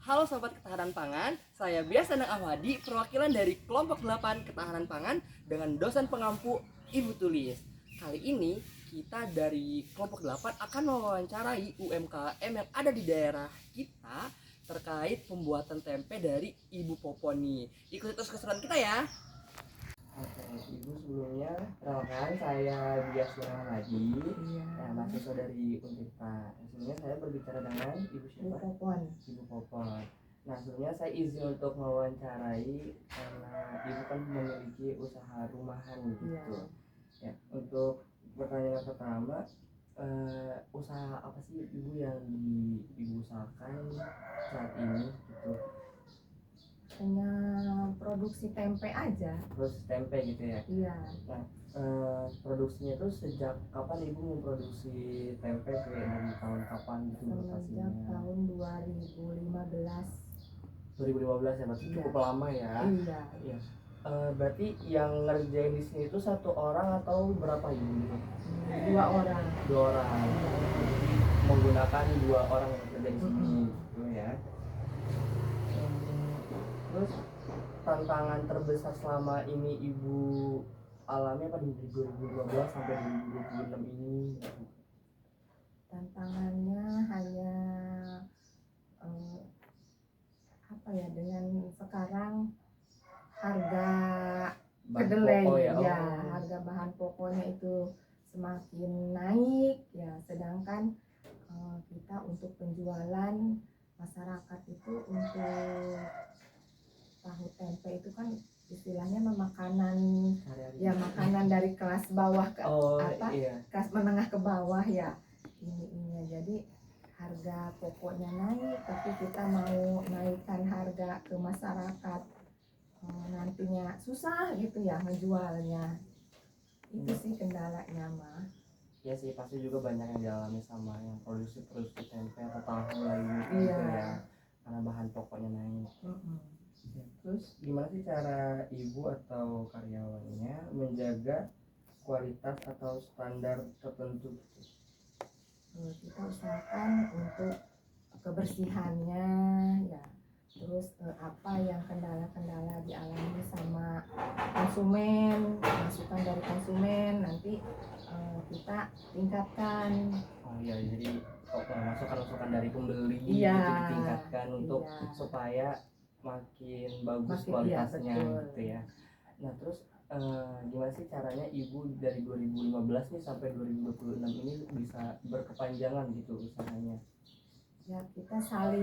Halo Sobat Ketahanan Pangan, saya Bias Danang Ahmadi, perwakilan dari kelompok 8 Ketahanan Pangan dengan dosen pengampu Ibu Tulis. Kali ini kita dari kelompok 8 akan mewawancarai UMKM yang ada di daerah kita terkait pembuatan tempe dari Ibu Popon nih. Ikuti terus keseruan kita ya. Oke, Ibu sebelumnya perkenalkan saya Bias Danang Ahmadi, mahasiswa dari Untirta. Sebelumnya saya berbicara dengan Ibu siapa? Ibu Popon. Nah, sebelumnya saya izin untuk mewawancarai karena Ibu kan memiliki usaha rumahan gitu. Ya, untuk pertanyaan pertama, usaha apa sih Ibu yang Ibu usahakan saat ini gitu? Hanya produksi tempe aja. Produksi tempe gitu ya? Iya. Nah, produksinya itu sejak kapan Ibu memproduksi tempe, kayak dari tahun kapan gitu lokasinya? Sejak tahun 2015. 2015 ya, berarti cukup lama ya. Iya. Iya. Berarti yang ngerjain di sini itu satu orang atau berapa Ibu? 2 orang. 2 orang. Menggunakan 2 orang yang kerja di sini gitu ya. Terus tantangan terbesar selama ini Ibu alami apa di 2012 sampai 2026 ini? Tantangannya hanya dengan sekarang harga kedelai harga bahan pokoknya itu semakin naik ya, sedangkan kita untuk penjualan masyarakat itu untuk tahu tempe itu kan istilahnya makanan ya, makanan dari kelas bawah ke kelas menengah ke bawah ya, ini jadi harga pokoknya naik tapi kita mau naikkan harga ke masyarakat, nantinya susah gitu ya menjualnya. Itu sih kendalanya mah. Ya sih, pasti juga banyak yang dialami sama yang produksi tempe atau tahu lainnya gitu ya, karena bahan pokoknya naik. Ya, terus gimana sih cara Ibu atau karyawannya menjaga kualitas atau standar tertentu? Kita usahakan untuk kebersihannya ya, terus apa yang kendala-kendala dialami sama konsumen, masukan dari konsumen nanti kita tingkatkan. Oh iya, jadi masukan-masukan dari pembeli itu ditingkatkan untuk supaya makin bagus kualitasnya gitu ya. Nah, terus gimana sih caranya Ibu dari 2015 nih sampai 2026 ini bisa berkepanjangan gitu usahanya? Ya, kita saling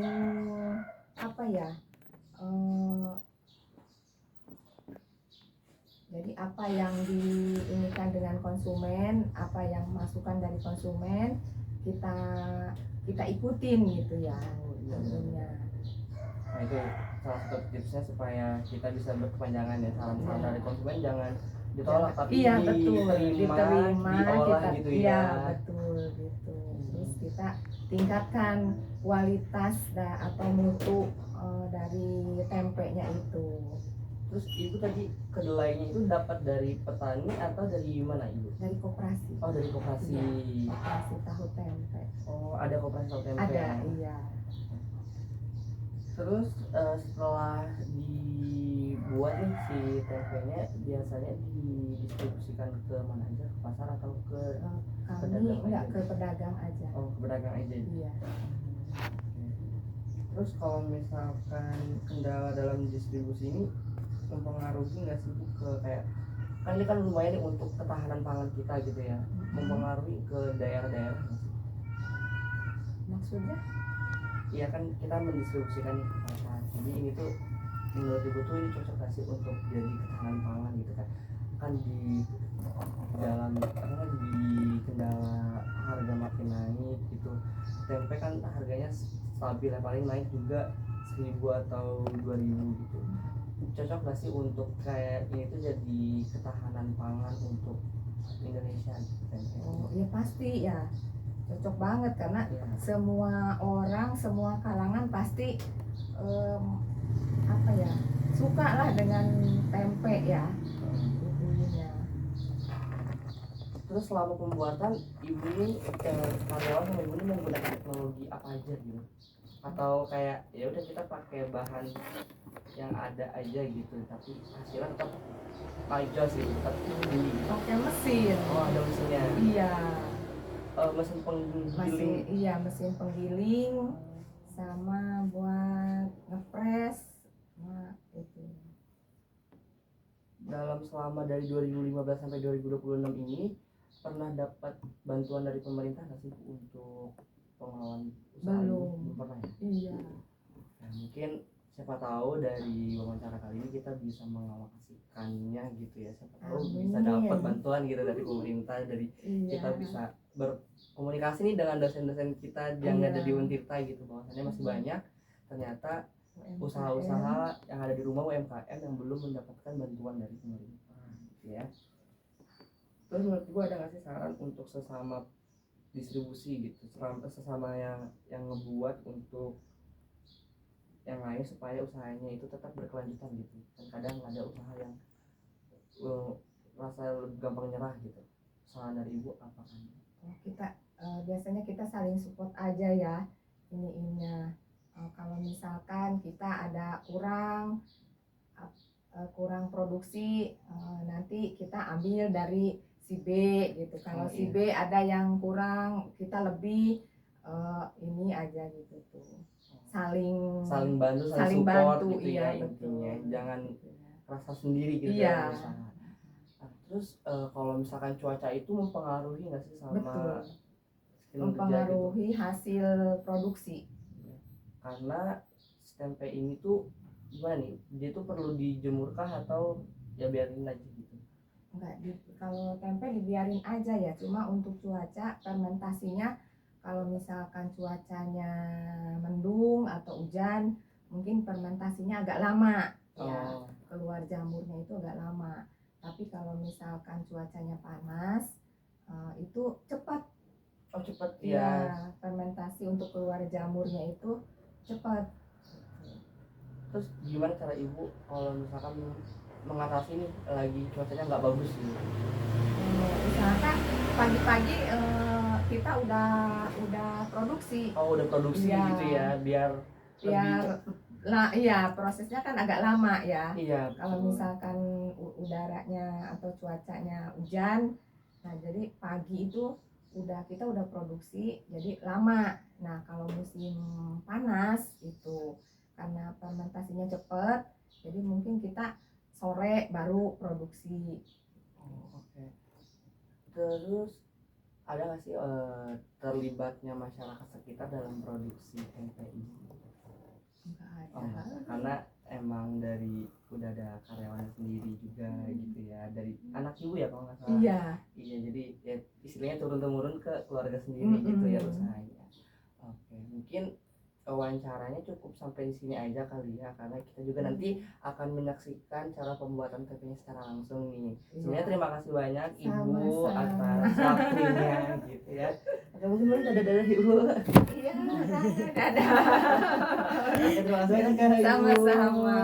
jadi apa yang diinginkan dengan konsumen, apa yang masukan dari konsumen kita ikutin gitu ya tentunya. Nah, itu salah satu tipsnya supaya kita bisa berkepanjangan ya, saran-saran dari konsumen jangan ditolak tapi diterima, diolah kita, gitu ya. Betul gitu. Terus kita tingkatkan kualitas atau mutu dari tempenya itu. Terus Ibu tadi kedelainya itu dapat dari petani atau dari mana Ibu? Dari koperasi. Oh, dari koperasi. Ya, koperasi tahu tempe. Oh, ada koperasi tahu tempe. Ada, iya. Terus setelah dibuat nih si tempenya, biasanya didistribusikan ke mana aja? Ke pasar atau ke pedagang aja? Ke pedagang aja. Oh, ke pedagang aja. Iya. Terus kalau misalkan kendala dalam distribusi ini mempengaruhi nggak sih Bu ke kayak, kan ini kan lumayan nih untuk ketahanan pangan kita gitu ya, mempengaruhi ke daerah-daerah nggak sih? Maksudnya? Iya kan kita mendistribusikan nih ke pasar, jadi ini tuh menurut Ibu tuh ini cocok nggak sih untuk jadi ketahanan pangan gitu kan di dalam di kendala harga makin naik gitu, tempe kan harganya stabil ya, paling naik juga 1.000 atau 2.000 gitu. Cocok nggak sih untuk kayak ini tuh jadi ketahanan pangan untuk Indonesia gitu tempe? Oh ya pasti ya, cocok banget karena semua orang, semua kalangan pasti suka lah dengan tempe ya. Terus selama pembuatan Ibu ini karyawan sama Ibu ini menggunakan teknologi apa aja gitu? atau kayak ya udah kita pakai bahan yang ada aja gitu tapi hasilnya tetap aja sih tetap beli. Pakai mesin. Oh ada mesinnya. Iya. Mesin penggiling. Mesin penggiling sama buat ngepres. Nah, itu. Dalam selama dari 2015 sampai 2026 ini pernah dapat bantuan dari pemerintah nggak sih Bu, untuk pengelolaan usaha Belum. ini? Belum pernah ya? Iya. Nah, mungkin siapa tahu dari wawancara kali ini kita bisa mengalokasikannya gitu ya, siapa tahu bisa dapat bantuan gitu dari pemerintah, dari kita bisa berkomunikasi nih dengan dosen-dosen kita yang ada di Untirta gitu, bahwasannya masih banyak ternyata usaha-usaha yang ada di rumah UMKM yang belum mendapatkan bantuan dari pemerintah gitu ya. Terus menurut gue ada nggak sih saran untuk sesama distribusi gitu, sesama yang ngebuat untuk yang lain supaya usahanya itu tetap berkelanjutan gitu? Dan kadang ada usaha yang rasa lebih gampang nyerah gitu. Saran dari Ibu apa kan? Kita biasanya kita saling support aja ya ininya. Kalau misalkan kita ada kurang produksi, nanti kita ambil dari si B gitu. Kalau si B ada yang kurang, kita lebih ini aja gitu tuh. Saling bantu, saling support bantu, gitu ya intinya. Jangan rasa sendiri gitu dalam usaha. Nah, terus kalau misalkan cuaca itu mempengaruhi nggak sih sama mempengaruhi gitu? Hasil produksi. Karena tempe ini tuh gimana nih? Dia tuh perlu dijemurkah atau ya biarin aja gitu? Enggak, kalau tempe dibiarin aja ya. Cuma untuk cuaca fermentasinya kalau misalkan cuacanya mendung atau hujan, mungkin fermentasinya agak lama ya. Keluar jamurnya itu agak lama. Tapi kalau misalkan cuacanya panas, itu cepat. Oh cepat ya. Fermentasi untuk keluar jamurnya itu cepat. Terus gimana cara Ibu kalau misalkan mengatasi nih lagi cuacanya nggak bagus gitu? Misalkan pagi-pagi kita udah produksi. Udah produksi gitu ya, biar lah iya, prosesnya kan agak lama ya. Iya. Kalau misalkan udaranya atau cuacanya hujan, nah jadi pagi itu kita udah produksi jadi lama. Nah kalau musim panas itu karena fermentasinya cepat, jadi mungkin kita sore baru produksi. Oke. Terus ada nggak sih terlibatnya masyarakat sekitar dalam produksi tempe ini? Enggak ada. Karena emang udah ada karyawan sendiri juga gitu ya, dari anak ibu ya kalau nggak salah. Iya jadi ya istilahnya turun temurun ke keluarga sendiri gitu ya usahanya. Oke, mungkin wawancaranya cukup sampai di sini aja kali ya, karena kita juga nanti akan menyaksikan cara pembuatan tempenya secara langsung nih. Sebenarnya terima kasih banyak Ibu atas waktunya gitu ya. Oke, mungkin boleh dadah Ibu. Iya, dadah. Terima kasih banyak Ibu. Sama-sama.